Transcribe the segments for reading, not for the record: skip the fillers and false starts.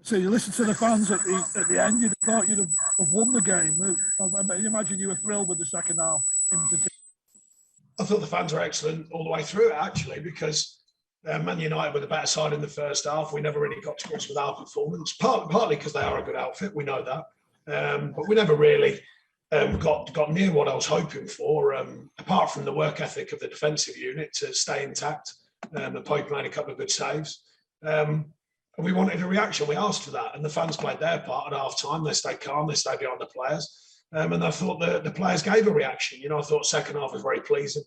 So you listened to the fans at the end. You thought you'd have won the game. I imagine you were thrilled with the second half in particular. I thought the fans were excellent all the way through it, actually, because Man United were the better side in the first half. We never really got to grips with our performance, partly because they are a good outfit. We know that, but we never really got near what I was hoping for. Apart from the work ethic of the defensive unit to stay intact, and Pope made a couple of good saves. And we wanted a reaction. We asked for that, and the fans played their part at half time. They stayed calm. They stayed behind the players, and I thought the players gave a reaction. I thought second half was very pleasing,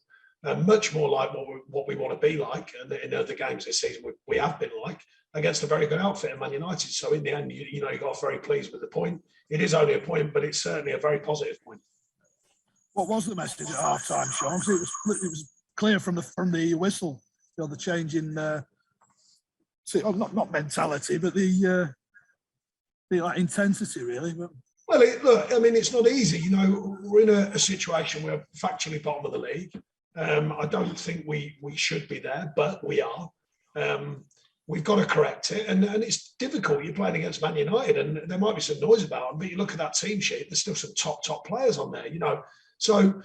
much more like what we want to be like. And in other games this season, we have been like against a very good outfit in Man United. So in the end, you got very pleased with the point. It is only a point, but it's certainly a very positive point. What was the message at half time, Sean? It was clear from the whistle, the change in. Not mentality, but the intensity, really. But... Well, look, I mean, it's not easy. We're in a situation where we're factually bottom of the league. I don't think we should be there, but we are. We've got to correct it, and it's difficult. You're playing against Man United, and there might be some noise about them, but you look at that team sheet. There's still some top players on there, So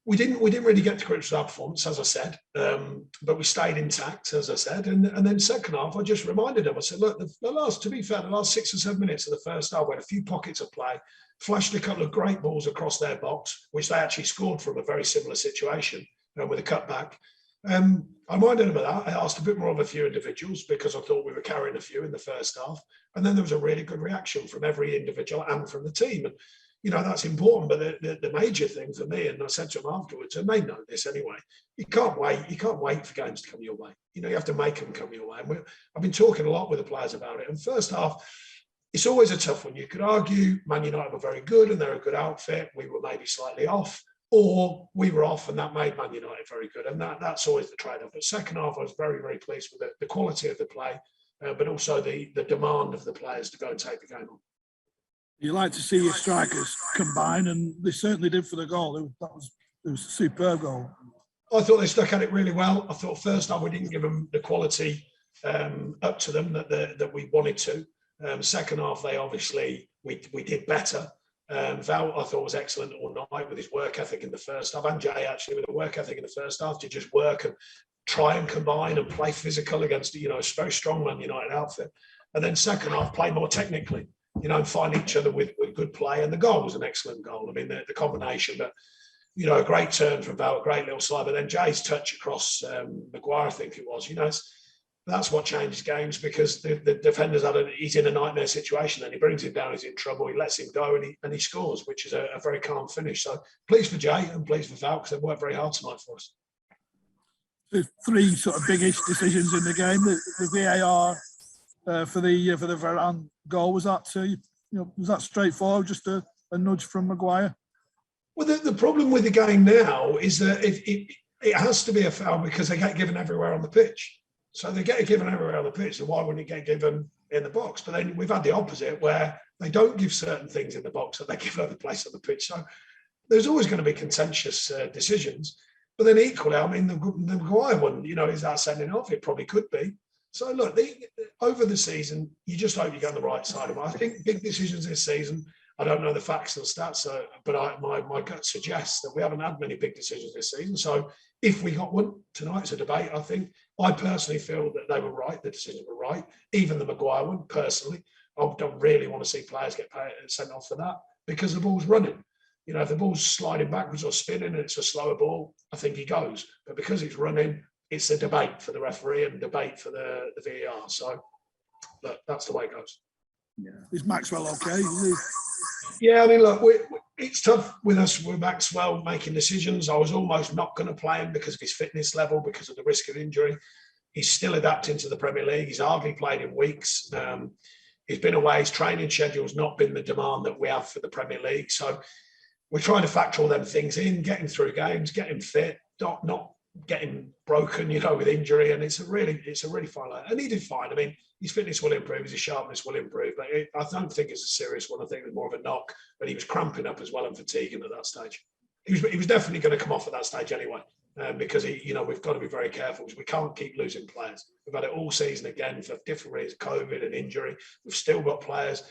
we didn't really get to grips with our performance, as I said, but we stayed intact, as I said. And then second half, I just reminded them. I said, look, the last 6 or 7 minutes of the first half, we had a few pockets of play, flashed a couple of great balls across their box, which they actually scored from a very similar situation with a cutback. I reminded them of that. I asked a bit more of a few individuals because I thought we were carrying a few in the first half. And then there was a really good reaction from every individual and from the team. And that's important, but the major thing for me, and I said to them afterwards, and they know this anyway, you can't wait for games to come your way. You have to make them come your way. And I've been talking a lot with the players about it. And first half, it's always a tough one. You could argue Man United were very good and they're a good outfit. We were maybe slightly off, or we were off and that made Man United very good. And that's always the trade-off. But second half, I was very, very pleased with the quality of the play, but also the demand of the players to go and take the game on. You like to see your strikers combine, and they certainly did for the goal. It was a superb goal. I thought they stuck at it really well. I thought first half we didn't give them the quality up to them that we wanted to. Second half, we did better. Val, I thought, was excellent all night with his work ethic in the first half, and Jay actually with the work ethic in the first half to just work and try and combine and play physical against a very strong Man United outfit. And then second half, play more technically. And find each other with good play. And the goal was an excellent goal. I mean, the combination, but, a great turn from Val, a great little slide. But then Jay's touch across Maguire, I think it was. That's what changes games, because the defender's he's in a nightmare situation and he brings him down, he's in trouble, he lets him go and he scores, which is a very calm finish. So pleased for Jay and pleased for Val, because they've worked very hard tonight for us. There's three sort of biggish decisions in the game. The VAR for the Varane goal, was that was that straightforward, just a nudge from Maguire? Well, the problem with the game now is that it has to be a foul because they get given everywhere on the pitch. So they get it given everywhere on the pitch, so why wouldn't it get given in the box? But then we've had the opposite, where they don't give certain things in the box that they give other place on the pitch. So there's always going to be contentious decisions. But then equally, I mean, the Maguire one, is that sending off? It probably could be. So look, over the season, you just hope you go on the right side of it. I think big decisions this season, I don't know the facts and stats, but my gut suggests that we haven't had many big decisions this season. So if we got one tonight, it's a debate, I think. I personally feel that they were right, the decisions were right. Even the Maguire one, personally, I don't really want to see players get sent off for that, because the ball's running. If the ball's sliding backwards or spinning and it's a slower ball, I think he goes. But because it's running, it's a debate for the referee and debate for the VAR. So, look, that's the way it goes. Yeah. Is Maxwell okay? Yeah, I mean, look, it's tough with us with Maxwell making decisions. I was almost not going to play him because of his fitness level, because of the risk of injury. He's still adapting to the Premier League. He's hardly played in weeks. He's been away. His training schedule's not been the demand that we have for the Premier League. So we're trying to factor all them things in, get him through games, get him fit, not getting broken, with injury, and it's a really fine line. And he did fine. I mean, his fitness will improve, his sharpness will improve, but I don't think it's a serious one. I think it was more of a knock, but he was cramping up as well and fatiguing at that stage. He was definitely going to come off at that stage anyway. because we've got to be very careful because we can't keep losing players. We've had it all season again for different reasons, COVID and injury. We've still got players.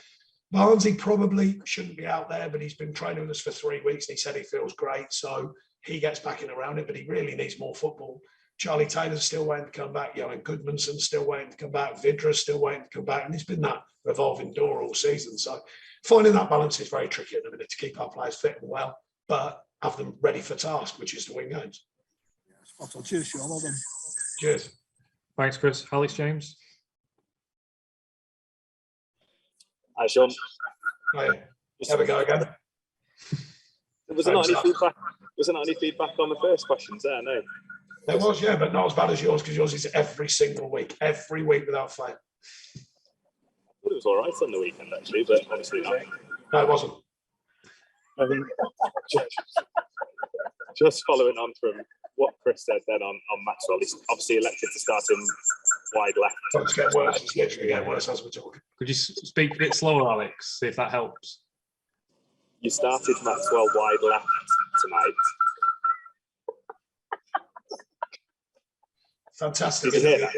Barnsley probably shouldn't be out there, but he's been training with us for 3 weeks and he said he feels great. So he gets back in around it, but he really needs more football. Charlie Taylor's still waiting to come back. Johan Goodmanson's still waiting to come back. Vidra's still waiting to come back. And it's been that revolving door all season. So finding that balance is very tricky at the minute to keep our players fit and well, but have them ready for task, which is to win games. Cheers, Sean. Well done. Cheers. Thanks, Chris. Alex James. Hi, Sean. Right. There we go again. Was there not any feedback? Was there not any feedback on the first questions there? No. There was, yeah, but not as bad as yours because yours is every single week, every week without fail. Well, it was all right on the weekend actually, but obviously not. No, it wasn't. Just following on from what Chris said then on Maxwell, he's obviously elected to start in wide left. It's getting worse. It's literally getting worse as we're talking. Could you speak a bit slower, Alex, see if that helps? You started Maxwell wide left tonight. Fantastic. Did you hear that?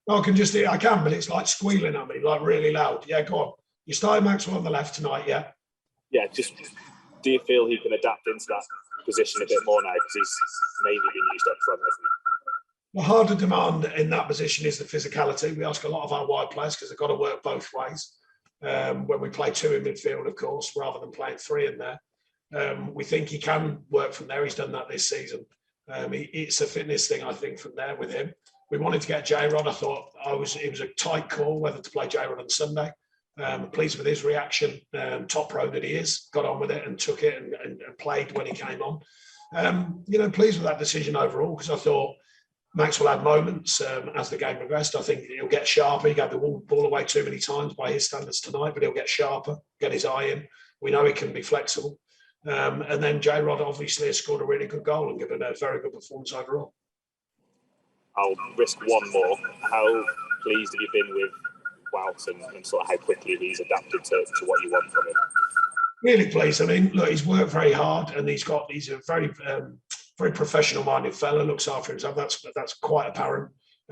No, I can, but it's like squealing at me, like really loud. Yeah, go on. You started Maxwell on the left tonight, yeah? Yeah, just do you feel he can adapt into that position a bit more now because he's mainly been used up front, hasn't he? The harder demand in that position is the physicality. We ask a lot of our wide players because they've got to work both ways. When we play 2 in midfield, of course, rather than playing 3 in there. We think he can work from there. He's done that this season. It's a fitness thing, I think, from there with him. We wanted to get J-Rod. I thought it was a tight call whether to play J-Rod on Sunday. Pleased with his reaction, top pro that he is, got on with it and took it and played when he came on. Pleased with that decision overall because I thought Maxwell had moments as the game progressed. I think he'll get sharper. He gave the ball away too many times by his standards tonight, but he'll get sharper, get his eye in. We know he can be flexible. And then J-Rod obviously has scored a really good goal and given a very good performance overall. I'll risk one more. How pleased have you been with Wout and sort of how quickly he's adapted to what you want from him? Really pleased. I mean, look, he's worked very hard and he's a very, very professional-minded fella, looks after himself. That's quite apparent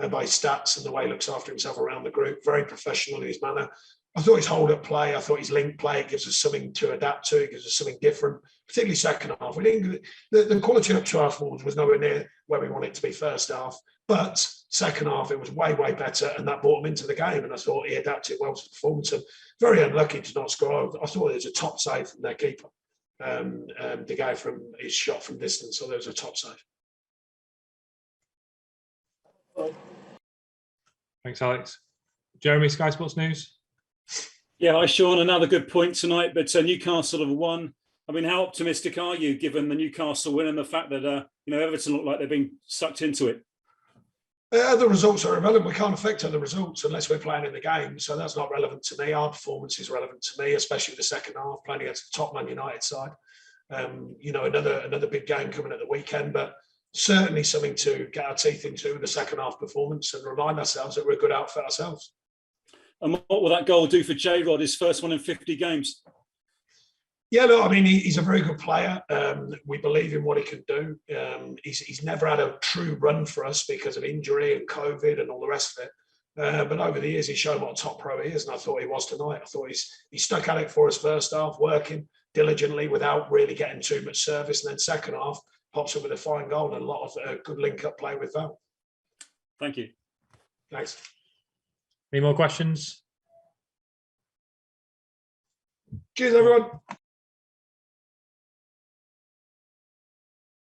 by his stats and the way he looks after himself around the group. Very professional in his manner. I thought his hold-up play, I thought his link play, it gives us something to adapt to. It gives us something different, particularly second half. We didn't. The quality up to our forwards was nowhere near where we wanted it to be first half. But second half, it was way, way better, and that brought him into the game. And I thought he adapted well to the performance. And very unlucky to not score. I thought it was a top save from their keeper. The guy from his shot from distance, so there was a top save. Thanks, Alex. Jeremy, Sky Sports News. Yeah, hi Sean. Another good point tonight, but Newcastle have won. I mean, how optimistic are you given the Newcastle win and the fact that Everton look like they're being sucked into it? The results are irrelevant. We can't affect other results unless we're playing in the game. So that's not relevant to me. Our performance is relevant to me, especially the second half, playing against the top Man United side. Another big game coming at the weekend, but certainly something to get our teeth into in the second half performance and remind ourselves that we're a good outfit ourselves. And what will that goal do for J-Rod, his first one in 50 games? Yeah, look, I mean, he's a very good player. We believe in what he can do. He's never had a true run for us because of injury and COVID and all the rest of it. But over the years, he's shown what a top pro he is, and I thought he was tonight. I thought he stuck at it for us first half, working diligently without really getting too much service. And then second half, pops up with a fine goal and a lot of good link-up play with that. Thank you. Thanks. Any more questions? Cheers, everyone.